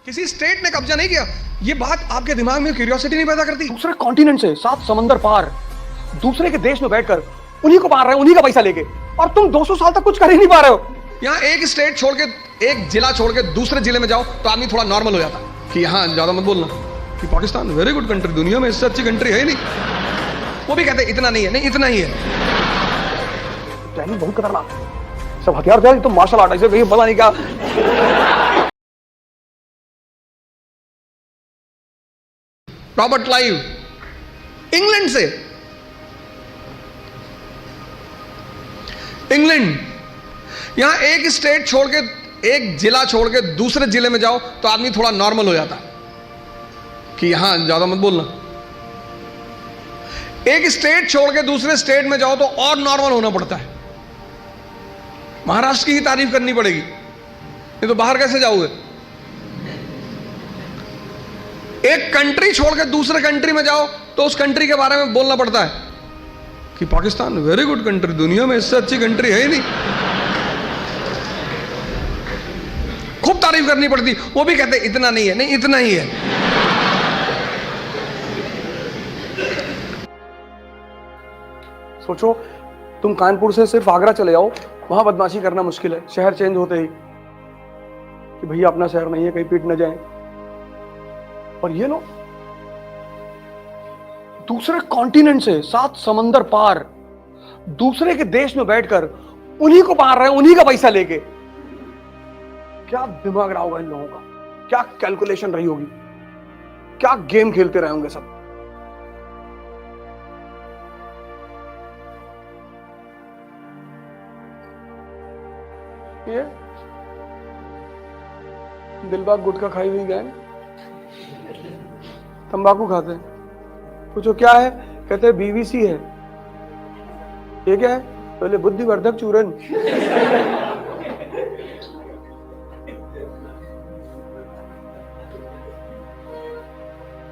किसी स्टेट ने कब्जा नहीं किया। ये बात आपके दिमाग में क्यूरियोसिटी नहीं पैदा करती? दूसरे कॉन्टिनेंट से 7 समंदर पार दूसरे के देश में बैठकर उन्हीं को मार रहे हो, उन्हीं का पैसा लेके, और तुम 200 साल तक कुछ कर ही नहीं पा रहे हो। यहाँ एक स्टेट छोड़ के, एक जिला छोड़ के दूसरे जिले में जाओ तो आदमी थोड़ा नॉर्मल हो जाता कि हाँ ज्यादा मत बोलना कि पाकिस्तान वेरी गुड कंट्री, दुनिया में इससे अच्छी कंट्री है ही नहीं। वो भी कहते इतना नहीं है, नहीं इतना ही है। प्लानिंग बहुत खतरनाक है, सब हथियार थे तो मार्शल आर्ट ऐसे कहीं पता नहीं क्या। रॉबर्ट क्लाइव इंग्लैंड से, इंग्लैंड, यहां एक स्टेट छोड़ के, एक जिला छोड़ के दूसरे जिले में जाओ तो आदमी थोड़ा नॉर्मल हो जाता कि यहां ज्यादा मत बोलना। एक स्टेट छोड़ के दूसरे स्टेट में जाओ तो और नॉर्मल होना पड़ता है। महाराष्ट्र की ही तारीफ करनी पड़ेगी, नहीं तो बाहर कैसे जाओगे। एक कंट्री छोड़ के दूसरे कंट्री में जाओ तो उस कंट्री के बारे में बोलना पड़ता है कि पाकिस्तान वेरी गुड कंट्री, दुनिया में इससे अच्छी कंट्री है ही नहीं। खूब तारीफ करनी पड़ती, वो भी कहते इतना नहीं है, नहीं इतना ही है। सोचो तुम कानपुर से सिर्फ आगरा चले जाओ, वहां बदमाशी करना मुश्किल है शहर चेंज होते ही, कि भैया अपना शहर नहीं है, कहीं पीट न जाए। और ये लोग दूसरे कॉन्टिनेंट से 7 समंदर पार दूसरे के देश में बैठकर उन्हीं को मार रहे हैं, उन्हीं का पैसा लेके। क्या दिमाग रहा होगा इन लोगों का, क्या कैलकुलेशन रही होगी, क्या गेम खेलते रहे होंगे सब। ये दिलबाग गुटखा खाई हुई गैंग तंबाकू खाते हैं। पूछो क्या है, कहते हैं बीवीसी है। ये क्या है, पहले बुद्धिवर्धक चूरन।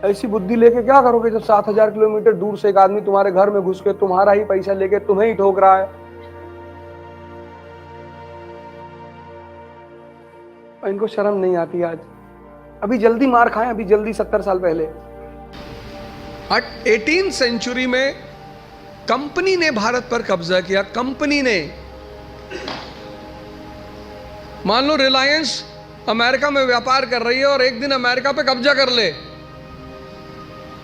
ऐसी बुद्धि लेके क्या करोगे जब 7000 किलोमीटर दूर से एक आदमी तुम्हारे घर में घुस के तुम्हारा ही पैसा लेके तुम्हें ही ठोक रहा है। इनको शर्म नहीं आती आज, अभी जल्दी मार खाएं, अभी जल्दी 70 साल पहले। 18th सेंचुरी में कंपनी ने भारत पर कब्जा किया। कंपनी ने, मान लो रिलायंस अमेरिका में व्यापार कर रही है और एक दिन अमेरिका पे कब्जा कर ले।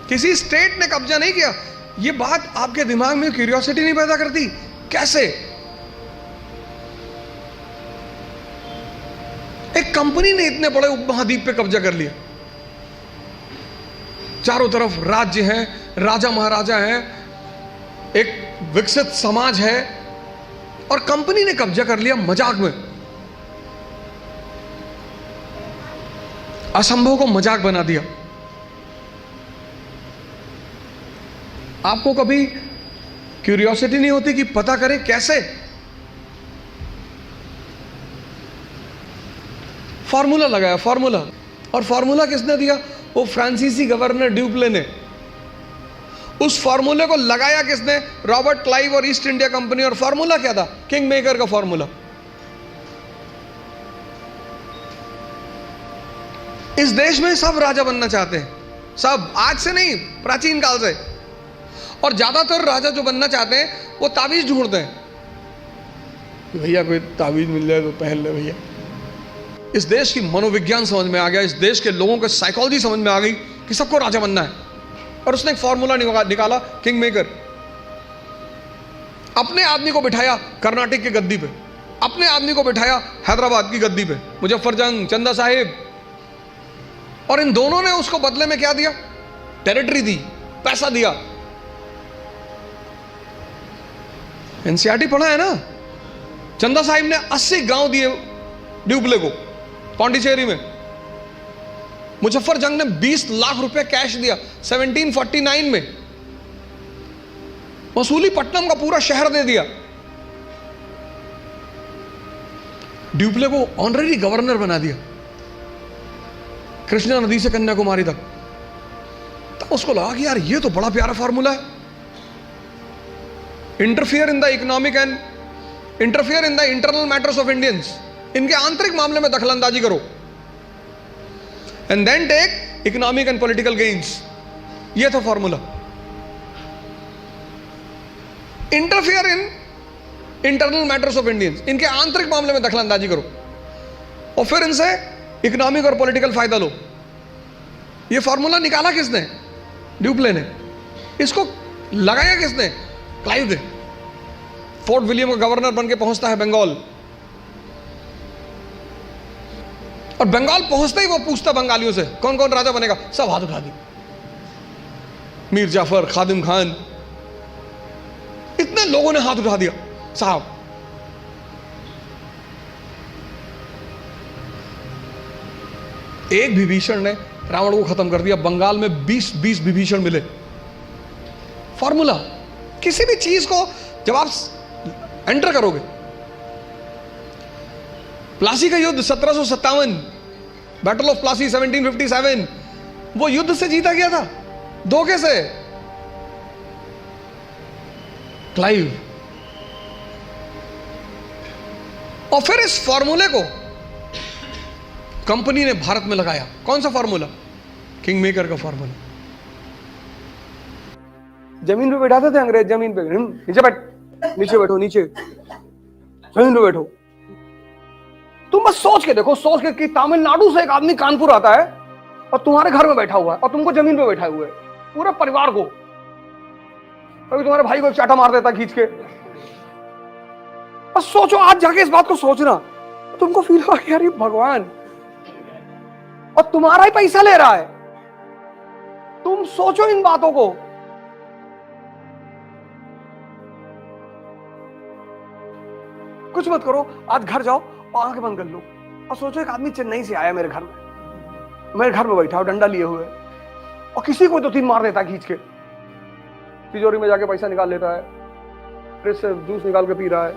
किसी स्टेट ने कब्जा नहीं किया। ये बात आपके दिमाग में क्यूरियोसिटी नहीं पैदा करती? कैसे एक कंपनी ने इतने बड़े उपमहाद्वीप पे कब्जा कर लिया? चारों तरफ राज्य हैं, राजा महाराजा हैं, एक विकसित समाज है, और कंपनी ने कब्जा कर लिया मजाक में। असंभव को मजाक बना दिया। आपको कभी क्यूरियोसिटी नहीं होती कि पता करें कैसे? फॉर्मूला लगाया, फॉर्मूला, और फॉर्मूला किसने दिया? वो फ्रांसीसी गवर्नर ड्यूप्ले ने। उस फॉर्मूले को लगाया किसने? रॉबर्ट क्लाइव और ईस्ट इंडिया कंपनी। और फॉर्मूला क्या था? किंग मेकर का फॉर्मूला। इस देश में सब राजा बनना चाहते हैं, सब, आज से नहीं, प्राचीन काल से। और ज्यादातर राजा जो बनना चाहते हैं वो ताबीज ढूंढते हैं, भैया कोई ताबीज मिल जाए तो पहन ले भैया। इस देश की मनोविज्ञान समझ में आ गया, इस देश के लोगों की साइकोलॉजी समझ में आ गई कि सबको राजा बनना है, और उसने एक फॉर्मूला निकाला, किंग मेकर। अपने आदमी को बिठाया कर्नाटक की गद्दी पे, अपने आदमी को बिठाया हैदराबाद की गद्दी पे, मुजफ्फरजंग, चंदा साहिब। और इन दोनों ने उसको बदले में क्या दिया? टेरिटरी दी, पैसा दिया। एनसीईआरटी पढ़ा है ना? चंदा साहिब ने 80 गांव दिए ड्यूप्ले को पांडिचेरी में। मुजफ्फरजंग ने 20 लाख रुपए कैश दिया 1749 में। मसूलीपट्टनम का पूरा शहर दे दिया। ड्यूप्ले को ऑनरेरी गवर्नर बना दिया, कृष्णा नदी से कन्याकुमारी तक। तो उसको लगा कि यार ये तो बड़ा प्यारा फार्मूला है। Interfere in the economic and interfere in the internal matters of Indians, इनके आंतरिक मामले में दखलंदाजी करो। And then take economic and political gains. ये था formula. Interfere in internal matters of Indians, इनके आंतरिक मामले में दखलंदाजी करो और फिर इनसे इकोनॉमिक और पॉलिटिकल फायदा लो। ये फॉर्मूला निकाला किसने? ड्यूप्ले ने। इसको लगाया किसने? क्लाइव ने। फोर्ट विलियम का गवर्नर बन के पहुंचता है बंगाल, और बंगाल पहुंचते ही वो पूछता बंगालियों से कौन कौन राजा बनेगा। सब हाथ उठा दी। मीर जाफर, खादिम खान, इतने लोगों ने हाथ उठा दिया। साहब, एक विभीषण ने रावण को खत्म कर दिया। बंगाल में 20 विभीषण मिले। फॉर्मूला, किसी भी चीज को जब आप एंटर करोगे, प्लासी का युद्ध 1757, बैटल ऑफ प्लासी 1757, वो युद्ध से जीता गया था, धोखे से। क्लाइव। और फिर इस फॉर्मूले को कंपनी ने भारत में लगाया। कौन सा फॉर्मूला? किंग मेकर का फॉर्मूला। जमीन पे बैठाते थे अंग्रेज, जमीन पे, नीचे बैठ, नीचे बैठो, नीचे, जमीन पे बैठो। तुम बस सोच के देखो, सोच के कि तमिलनाडु से एक आदमी कानपुर आता है और तुम्हारे घर में बैठा हुआ है और तुमको जमीन पे बैठाए हुए पूरे परिवार को। कभी तुम्हारे भाई को एक चाटा मार देता खींच के। बस सोचो, आज जाके इस बात को सोचना, तुमको फील होगा कि यार ये भगवान, और तुम्हारा ही पैसा ले रहा है। तुम सोचो इन बातों को। कुछ मत करो, आज घर जाओ और आंखें बंद कर लो और सोचो एक आदमी चेन्नई से आया मेरे घर में बैठा हो डंडा लिए हुए, और किसी को 2-3 मार देता खींच के। तिजोरी में जाके पैसा निकाल लेता है, फ्रिज से जूस निकाल के पी रहा है।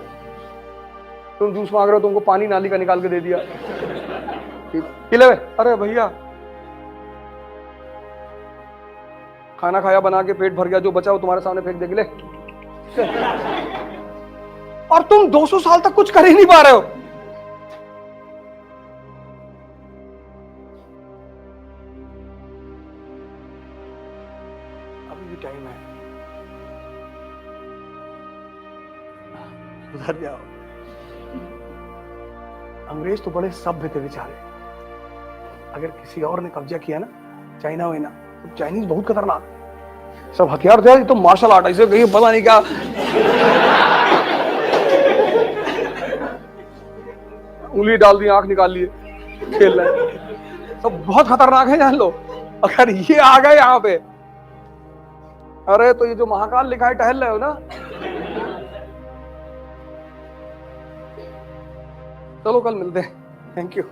तुम जूस मांग रहे हो, तुमको पानी नाली का निकाल के दे दिया, पी ले। अरे भैया, खाना खाया, बना के पेट भर गया, जो बचा वो तुम्हारे सामने फेंक देगी, ले। और तुम 200 साल तक कुछ कर ही नहीं पा रहे हो। अभी भी टाइम है, सुधर जाओ। अंग्रेज तो बड़े सभ्य थे बेचारे। अगर किसी और ने कब्जा किया ना, चाइना वाइना, तो चाइनीज बहुत खतरनाक, सब हथियार थे, तो मार्शल आर्ट ऐसे कहीं पता नहीं क्या, उंगली डाल दी, आंख निकाल लिए, खेल रहे। सब बहुत खतरनाक है, जान लो। अगर ये आ गए यहाँ पे, अरे तो ये जो महाकाल लिखा है, टहल रहे हो ना। चलो कल मिलते हैं। Thank you.